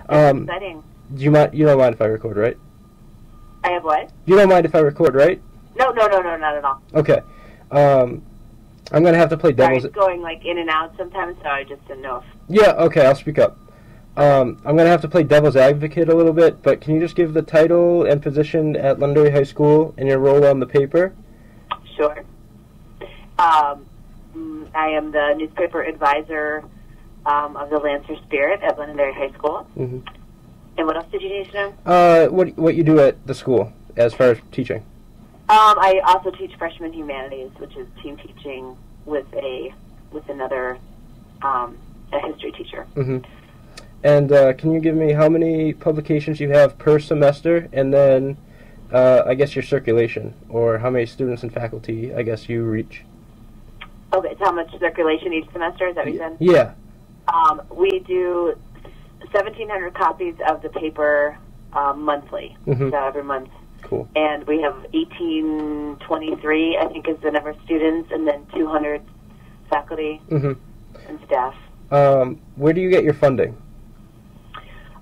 That's exciting. Do you mind? You don't mind if I record, right? I have what? You don't mind if I record, right? No, not at all. Okay. I'm gonna have to play Sorry, devil's. it's going like in and out sometimes, so I just didn't know if... Yeah. Okay. I'll speak up. I'm gonna have to play devil's advocate a little bit, but can you just give the title and position at Londonderry High School and your role on the paper? Sure. I am the newspaper advisor of the Lancer Spirit at Londonderry High School. Mm-hmm. And what else did you need to know? What you do at the school as far as teaching? I also teach freshman humanities, which is team teaching with another a history teacher. Mm-hmm. And can you give me how many publications you have per semester, and then I guess your circulation, or how many students and faculty I guess you reach? Okay, so how much circulation each semester? Is that what you said? Yeah. We do 1,700 copies of the paper monthly, Mm-hmm. so every month. Cool. And we have 1823, I think, is the number of students, and then 200 faculty Mm-hmm. and staff. Where do you get your funding?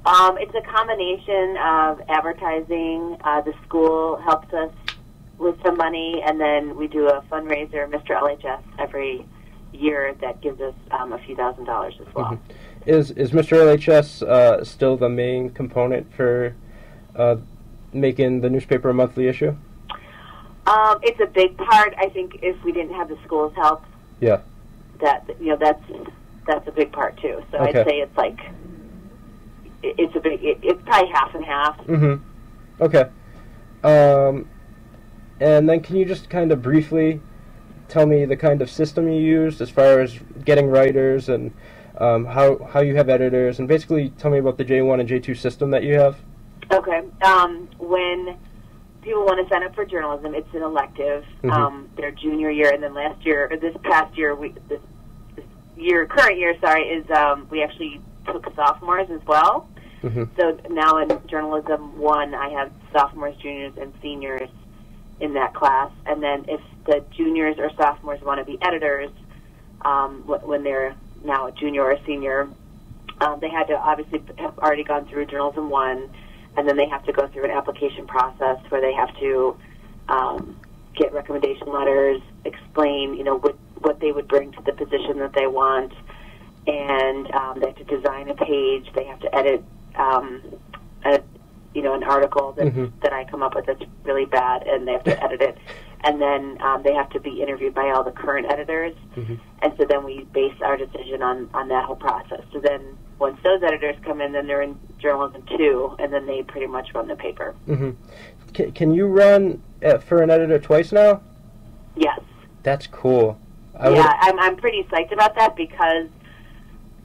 It's a combination of advertising. The school helps us with some money, and then we do a fundraiser, Mr. LHS, every year that gives us a few $1,000s as well. Mm-hmm. Is Mr. LHS still the main component for making the newspaper a monthly issue? It's a big part. I think if we didn't have the school's help, Yeah. that's a big part too. So Okay. I'd say it's like it's probably half and half. Mm-hmm. Okay. And then can you just kind of briefly tell me the kind of system you used as far as getting writers and how you have editors, and basically tell me about the J1 and J2 system that you have? Okay. When people want to sign up for journalism, it's an elective. Mm-hmm. Their junior year, and then this past year, current year, we actually took sophomores as well. Mm-hmm. So now in Journalism 1, I have sophomores, juniors, and seniors in that class. And then if the juniors or sophomores want to be editors, when they're now a junior or a senior, they had to obviously have already gone through Journalism 1, and then they have to go through an application process where they have to get recommendation letters, explain, what they would bring to the position that they want, and they have to design a page. They have to edit an article that I come up with that's really bad, and they have to edit it. And then they have to be interviewed by all the current editors. Mm-hmm. And so then we base our decision on that whole process. So then once those editors come in, then they're in Journalism 2, and then they pretty much run the paper. Mm-hmm. Can you run for an editor twice now? Yes. That's cool. I'm pretty psyched about that because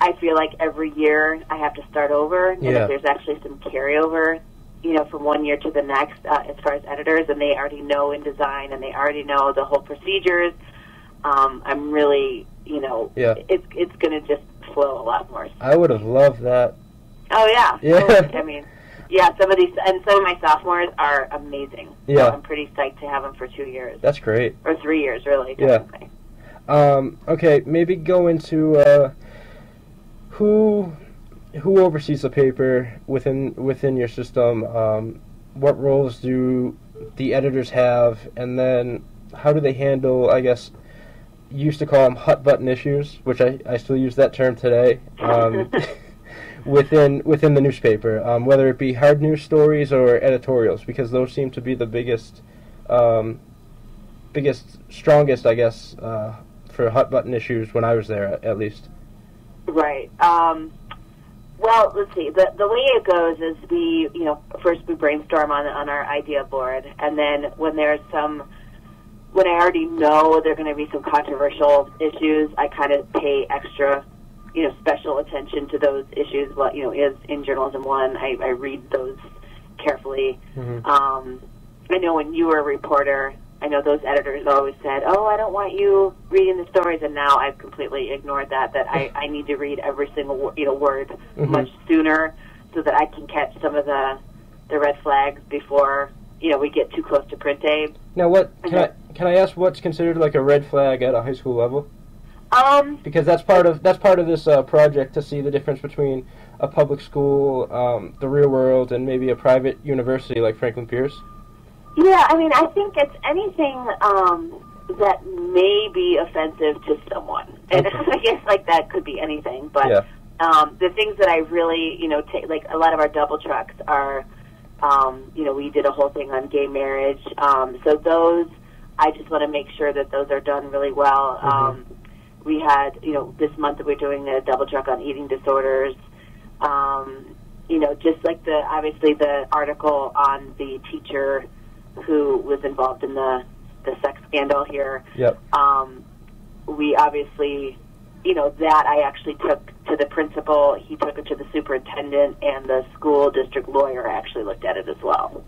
I feel like every year I have to start over, and if there's actually some carryover, from one year to the next, as far as editors, and they already know InDesign, and they already know the whole procedures, I'm really, it's going to just flow a lot more. I would have loved that. Oh, yeah. Yeah. Totally. I mean, some of my sophomores are amazing. Yeah. So I'm pretty psyched to have them for 2 years. That's great. Or 3 years, really. Definitely. Yeah. Okay, maybe go into who oversees the paper within your system. What roles do the editors have, and then how do they handle, I guess, you used to call them hot button issues, which I still use that term today, within the newspaper, whether it be hard news stories or editorials, because those seem to be the biggest, strongest, I guess, for hot button issues when I was there, at least. Right. Well, let's see. The way it goes is first we brainstorm on our idea board, and then when I already know there are going to be some controversial issues, I kind of pay extra, special attention to those issues. Is in Journalism 1, I read those carefully. Mm-hmm. I know when you were a reporter, I know those editors always said, "Oh, I don't want you reading the stories," and now I've completely ignored that. That I need to read every single word Mm-hmm. much sooner, so that I can catch some of the red flags before we get too close to print day. Now, can I ask what's considered like a red flag at a high school level? Because that's part of this project, to see the difference between a public school, the real world, and maybe a private university like Franklin Pierce? Yeah, I mean, I think it's anything that may be offensive to someone. And Okay. I guess, like, that could be anything. But Yeah. the things that I really, take, like, a lot of our double trucks are, we did a whole thing on gay marriage. So those, I just want to make sure that those are done really well. Mhm. We had, this month we're doing a double truck on eating disorders. Just like obviously the article on the teacher who was involved in the sex scandal here. Yep. We obviously, that I actually took to the principal. He took it to the superintendent, and the school district lawyer actually looked at it as well.